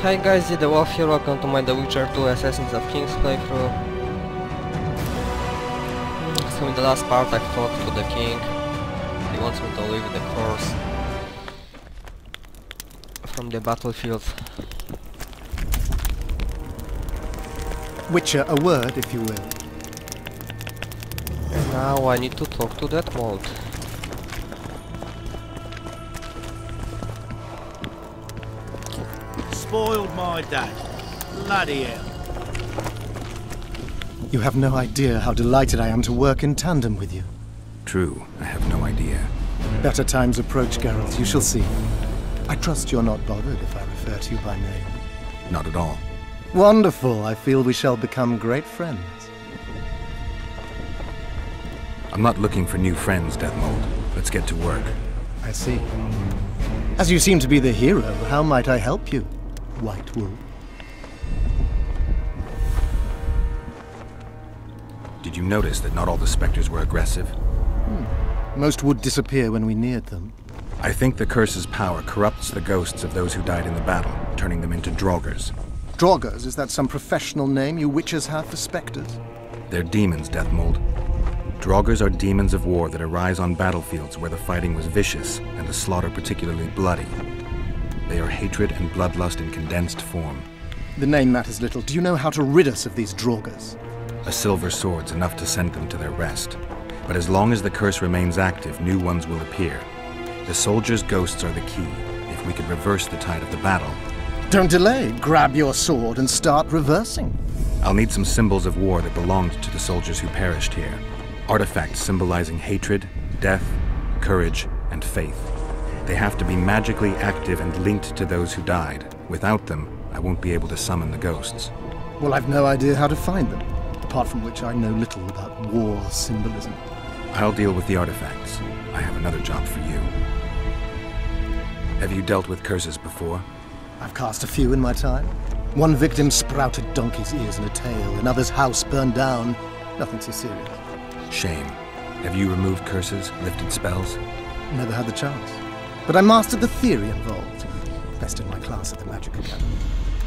Hi guys, the Wolf here, welcome to my The Witcher 2 Assassins of Kings playthrough. So in the last part I fought to the king. He wants me to leave the curse from the battlefield. Witcher, a word, if you will. And now I need to talk to that mold. Spoiled my day. Bloody hell. You have no idea how delighted I am to work in tandem with you. True, I have no idea. Better times approach, Geralt, you shall see. I trust you're not bothered if I refer to you by name. Not at all. Wonderful, I feel we shall become great friends. I'm not looking for new friends, Deathmold. Let's get to work. I see. As you seem to be the hero, how might I help you, White Wolf? Did you notice that not all the specters were aggressive? Most would disappear when we neared them. I think the curse's power corrupts the ghosts of those who died in the battle, turning them into Draugrs. Draugrs, is that some professional name you witches have for specters? They're demons, Deathmold. Draugrs are demons of war that arise on battlefields where the fighting was vicious and the slaughter particularly bloody. They are hatred and bloodlust in condensed form. The name matters little. Do you know how to rid us of these Draugrs? A silver sword's enough to send them to their rest. But as long as the curse remains active, new ones will appear. The soldiers' ghosts are the key. If we could reverse the tide of the battle... Don't delay. Grab your sword and start reversing. I'll need some symbols of war that belonged to the soldiers who perished here. Artifacts symbolizing hatred, death, courage, and faith. They have to be magically active and linked to those who died. Without them, I won't be able to summon the ghosts. Well, I've no idea how to find them, apart from which I know little about war symbolism. I'll deal with the artifacts. I have another job for you. Have you dealt with curses before? I've cast a few in my time. One victim sprouted donkey's ears and a tail, another's house burned down. Nothing so serious. Shame. Have you removed curses, lifted spells? Never had the chance. But I mastered the theory involved. Best in my class at the Magic Academy.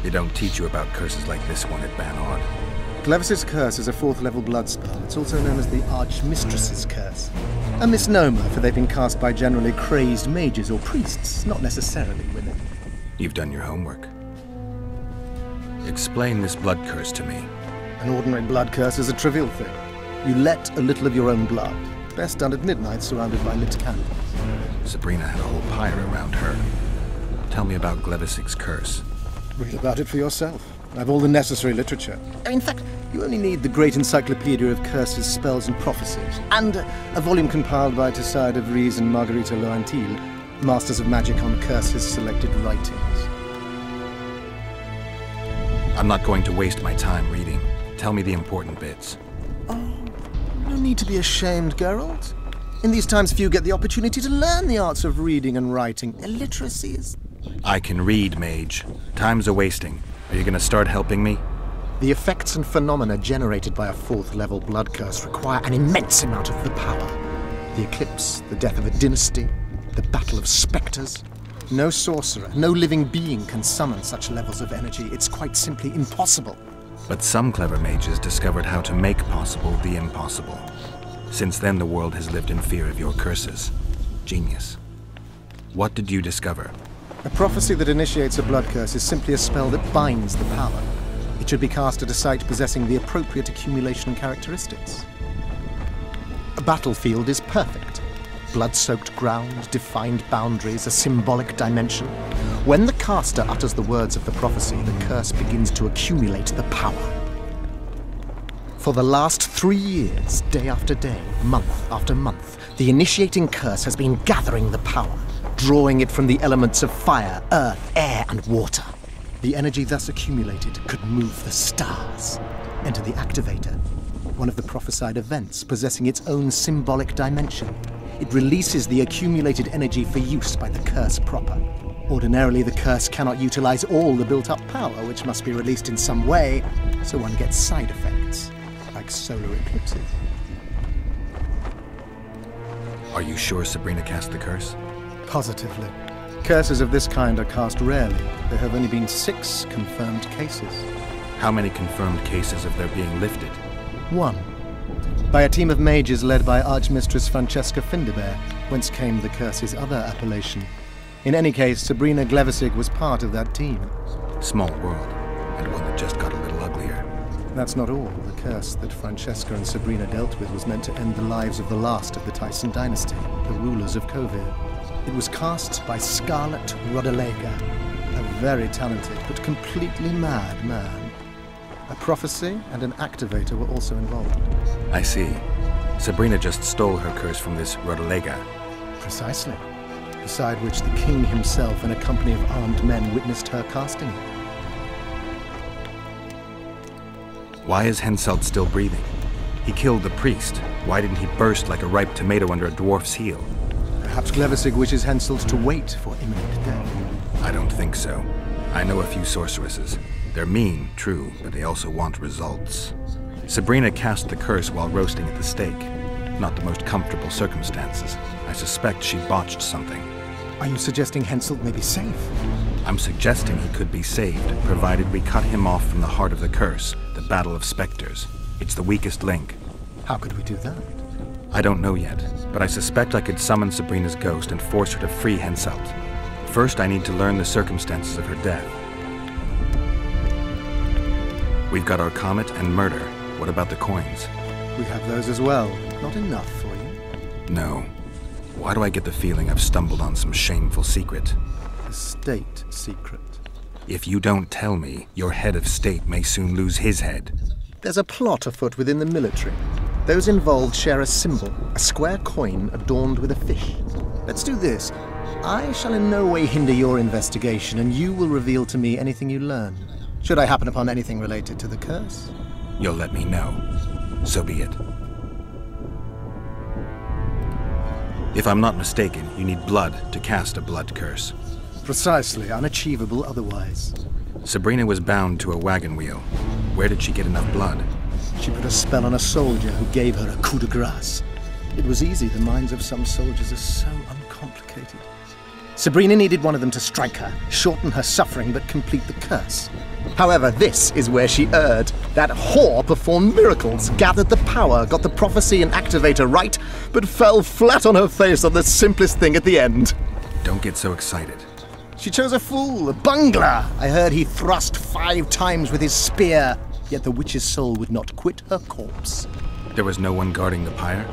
They don't teach you about curses like this one at Banhard. Clevis's Curse is a 4th level blood spell. It's also known as the Archmistress's Curse. A misnomer, for they've been cast by generally crazed mages or priests, not necessarily women. You've done your homework. Explain this blood curse to me. An ordinary blood curse is a trivial thing. You let a little of your own blood. Best done at midnight, surrounded by lit candles. Sabrina had a whole pyre around her. Tell me about Glevisic's curse. Read about it for yourself. I've all the necessary literature. In fact, you only need the Great Encyclopedia of Curses, Spells and Prophecies, and a volume compiled by Tesside of Ries and Margarita Loantil, Masters of Magic on Curses Selected Writings. I'm not going to waste my time reading. Tell me the important bits. No need to be ashamed, Geralt. In these times, few get the opportunity to learn the arts of reading and writing. Illiteracy is... I can read, mage. Time's a-wasting. Are you gonna start helping me? The effects and phenomena generated by a 4th level blood curse require an immense amount of the power. The eclipse, the death of a dynasty, the battle of spectres. No sorcerer, no living being can summon such levels of energy. It's quite simply impossible. But some clever mages discovered how to make possible the impossible. Since then, the world has lived in fear of your curses. Genius. What did you discover? A prophecy that initiates a blood curse is simply a spell that binds the power. It should be cast at a site possessing the appropriate accumulation characteristics. A battlefield is perfect. Blood-soaked ground, defined boundaries, a symbolic dimension. When the caster utters the words of the prophecy, the curse begins to accumulate the power. For the last 3 years, day after day, month after month, the initiating curse has been gathering the power, drawing it from the elements of fire, earth, air, and water. The energy thus accumulated could move the stars. Enter the Activator, one of the prophesied events possessing its own symbolic dimension. It releases the accumulated energy for use by the curse proper. Ordinarily, the curse cannot utilize all the built-up power, which must be released in some way, so one gets side effects, like solar eclipses. Are you sure Sabrina cast the curse? Positively. Curses of this kind are cast rarely. There have only been 6 confirmed cases. How many confirmed cases of their being lifted? 1. By a team of mages led by Archmistress Francesca Findabair, whence came the curse's other appellation. In any case, Sabrina Glevissig was part of that team. Small world, and one that just got a little uglier. That's not all. The curse that Francesca and Sabrina dealt with was meant to end the lives of the last of the Tyson dynasty, the rulers of Kovir. It was cast by Scarlet Rodalega, a very talented but completely mad man. A prophecy and an activator were also involved. I see. Sabrina just stole her curse from this Rodalega. Precisely. Beside which the king himself and a company of armed men witnessed her casting it. Why is Henselt still breathing? He killed the priest. Why didn't he burst like a ripe tomato under a dwarf's heel? Perhaps Glevissig wishes Henselt to wait for imminent death. I don't think so. I know a few sorceresses. They're mean, true, but they also want results. Sabrina cast the curse while roasting at the stake. Not the most comfortable circumstances. I suspect she botched something. Are you suggesting Henselt may be safe? I'm suggesting he could be saved, provided we cut him off from the heart of the curse, the Battle of Spectres. It's the weakest link. How could we do that? I don't know yet, but I suspect I could summon Sabrina's ghost and force her to free Henselt. First, I need to learn the circumstances of her death. We've got our comet and murder. What about the coins? We have those as well. Not enough for you. No. Why do I get the feeling I've stumbled on some shameful secret? A state secret. If you don't tell me, your head of state may soon lose his head. There's a plot afoot within the military. Those involved share a symbol, a square coin adorned with a fish. Let's do this. I shall in no way hinder your investigation, and you will reveal to me anything you learn. Should I happen upon anything related to the curse? You'll let me know. So be it. If I'm not mistaken, you need blood to cast a blood curse. Precisely, unachievable otherwise. Sabrina was bound to a wagon wheel. Where did she get enough blood? She put a spell on a soldier who gave her a coup de grace. It was easy, the minds of some soldiers are so uncomplicated. Sabrina needed one of them to strike her, shorten her suffering, but complete the curse. However, this is where she erred. That whore performed miracles, gathered the power, got the prophecy and activator right, but fell flat on her face on the simplest thing at the end. Don't get so excited. She chose a fool, a bungler. I heard he thrust 5 times with his spear, yet the witch's soul would not quit her corpse. There was no one guarding the pyre?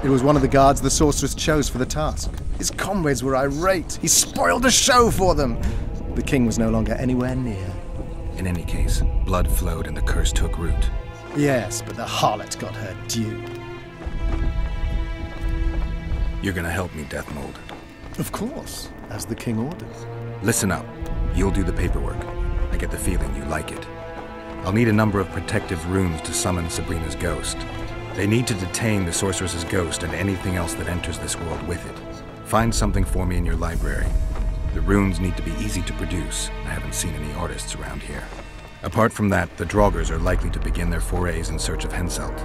It was one of the guards the sorceress chose for the task. His comrades were irate. He spoiled the show for them. The king was no longer anywhere near. In any case, blood flowed and the curse took root. Yes, but the harlot got her due. You're gonna help me, Deathmold. Of course, as the king orders. Listen up. You'll do the paperwork. I get the feeling you like it. I'll need a number of protective runes to summon Sabrina's ghost. They need to detain the sorceress's ghost and anything else that enters this world with it. Find something for me in your library. The runes need to be easy to produce. I haven't seen any artists around here. Apart from that, the Draugrs are likely to begin their forays in search of Henselt.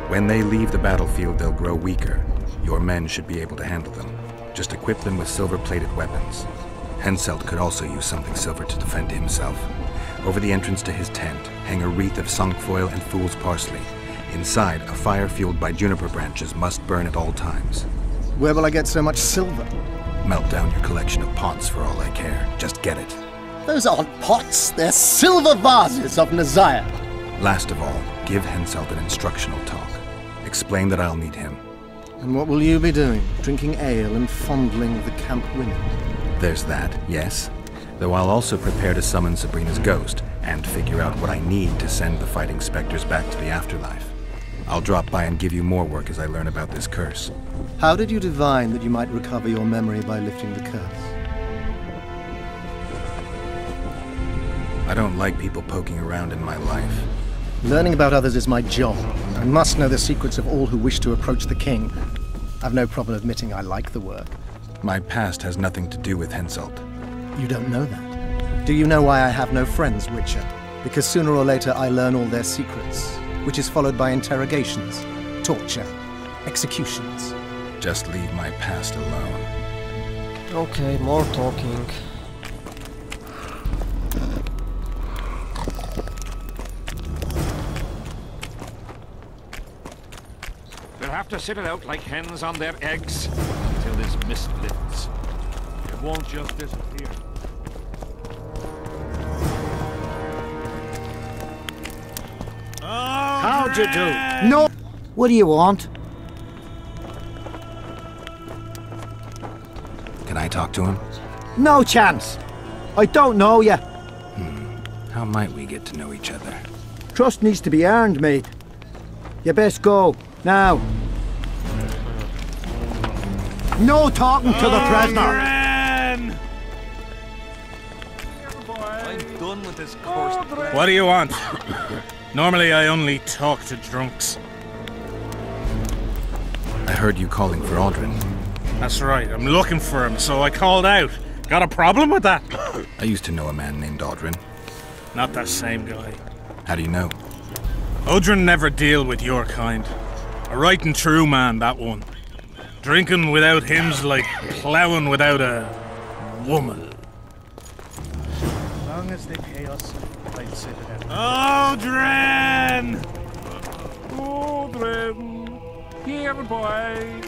When they leave the battlefield, they'll grow weaker. Your men should be able to handle them. Just equip them with silver-plated weapons. Henselt could also use something silver to defend himself. Over the entrance to his tent, hang a wreath of cinquefoil and fool's parsley. Inside, a fire fueled by juniper branches must burn at all times. Where will I get so much silver? Melt down your collection of pots for all I care. Just get it. Those aren't pots, they're silver vases of Nazaya. Last of all, give Henselt an instructional talk. Explain that I'll need him. And what will you be doing? Drinking ale and fondling the camp women? There's that, yes. Though I'll also prepare to summon Sabrina's ghost and figure out what I need to send the fighting specters back to the afterlife. I'll drop by and give you more work as I learn about this curse. How did you divine that you might recover your memory by lifting the curse? I don't like people poking around in my life. Learning about others is my job. I must know the secrets of all who wish to approach the king. I've no problem admitting I like the work. My past has nothing to do with Henselt. You don't know that. Do you know why I have no friends, Witcher? Because sooner or later I learn all their secrets, which is followed by interrogations, torture, executions. Just leave my past alone. Okay, more talking. They'll have to sit it out like hens on their eggs until this mist lifts. It won't just disappear. How'd you do? No! What do you want? Can I talk to him? No chance. I don't know you. How might we get to know each other? Trust needs to be earned, mate. You best go. Now. No talking to the prisoner. Ren! I'm done with this course. What do you want? Normally I only talk to drunks. I heard you calling for Aldrin. That's right, I'm looking for him, so I called out. Got a problem with that? I used to know a man named Aldrin. Not that same guy. How do you know? Odrin never deal with your kind. A right and true man, that one. Drinking without him's like ploughing without a woman. As long as they pay us, I'd sit it out. Odrin! Odrin! Here, boy!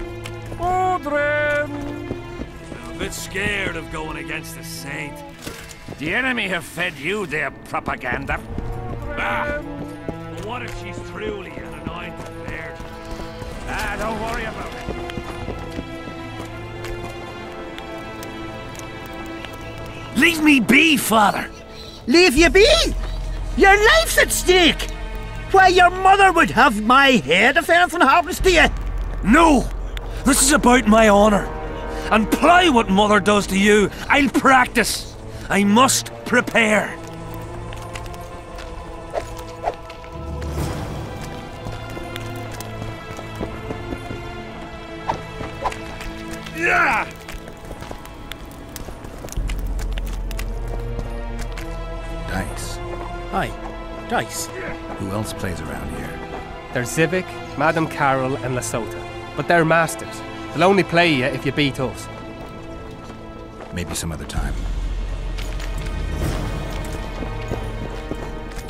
Odrin! I'm a bit scared of going against the Saint. The enemy have fed you their propaganda. But what if she's truly an anointed virgin? Don't worry about it. Leave me be, Father! Leave you be? Your life's at stake! Why, your mother would have my head if anything happens to you! No! This is about my honor. And ply what Mother does to you, I'll practice. I must prepare. Yeah! Dice. Aye, dice. Who else plays around here? There's Zivik, Madame Carol, and Lesota. But they're masters. They'll only play you if you beat us. Maybe some other time.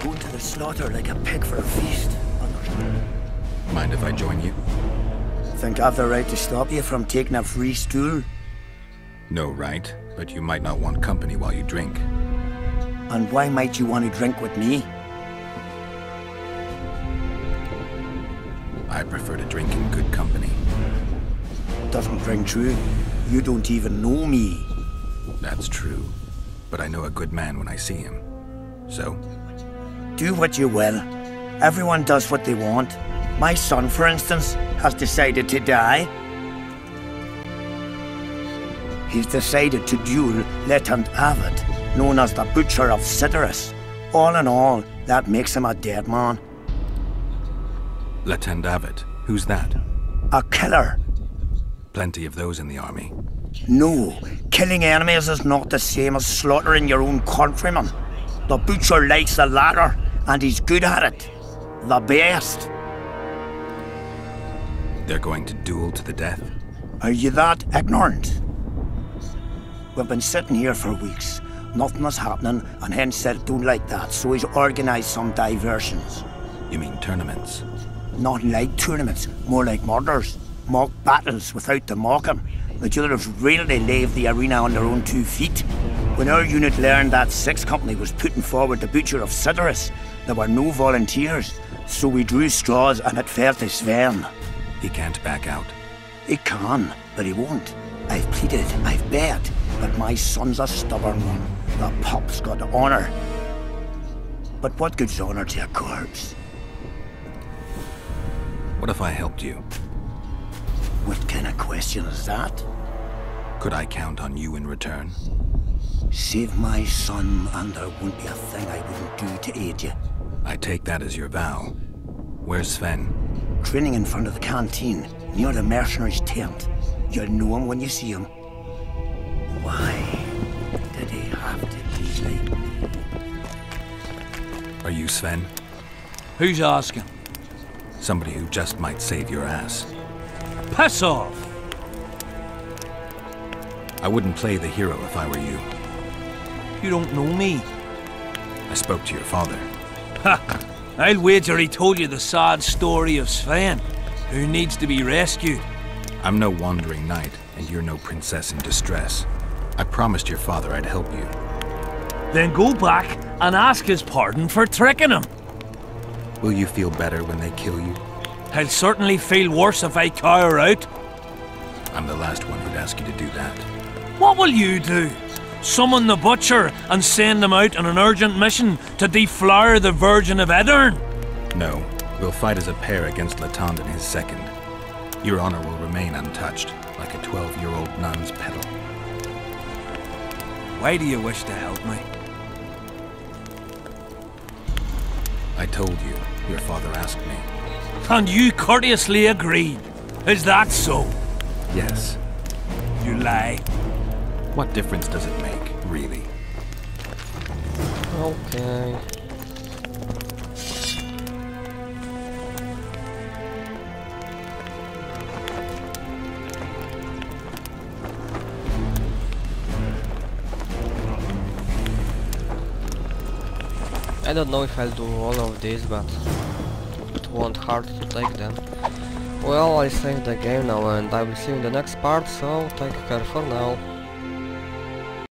Going to the slaughter like a pig for a feast. Mind if I join you? Think I've the right to stop you from taking a free stool? No, right? But you might not want company while you drink. And why might you want to drink with me? I prefer to drink in good company. Doesn't ring true. You don't even know me. That's true. But I know a good man when I see him. So? Do what you will. Everyone does what they want. My son, for instance, has decided to die. He's decided to duel Letend Avid, known as the Butcher of Cidaris. All in all, that makes him a dead man. Letend Avid. Who's that? A killer. Plenty of those in the army. No, killing enemies is not the same as slaughtering your own countrymen. The Butcher likes the latter, and he's good at it. The best. They're going to duel to the death? Are you that ignorant? We've been sitting here for weeks. Nothing is happening, and Hen said don't like that, so he's organised some diversions. You mean tournaments? Not like tournaments, more like murders. Mock battles without the mocking. The jailers really leave the arena on their own 2 feet. When our unit learned that 6th Company was putting forward the Butcher of Cidaris, there were no volunteers, so we drew straws and it fell to Sven. He can't back out. He can, but he won't. I've pleaded, I've begged, but my son's a stubborn one. The pup's got honour. But what good's honour to a corpse? What if I helped you? What kind of question is that? Could I count on you in return? Save my son, and there won't be a thing I wouldn't do to aid you. I take that as your vow. Where's Sven? Training in front of the canteen, near the mercenary's tent. You'll know him when you see him. Why did he have to be like me? Are you Sven? Who's asking? Somebody who just might save your ass. Piss off! I wouldn't play the hero if I were you. You don't know me. I spoke to your father. Ha! I'll wager he told you the sad story of Sven, who needs to be rescued. I'm no wandering knight, and you're no princess in distress. I promised your father I'd help you. Then go back and ask his pardon for tricking him. Will you feel better when they kill you? I'll certainly feel worse if I cower out. I'm the last one who'd ask you to do that. What will you do? Summon the butcher and send him out on an urgent mission to deflower the Virgin of Aedirn? No, we'll fight as a pair against Latond and his second. Your honor will remain untouched, like a 12-year-old nun's petal. Why do you wish to help me? I told you, your father asked me. And you courteously agreed. Is that so? Yes. You lie. What difference does it make, really? Okay. I don't know if I'll do all of this, but it won't hard to take them. Well, I saved the game now and I will see you in the next part, so take care for now.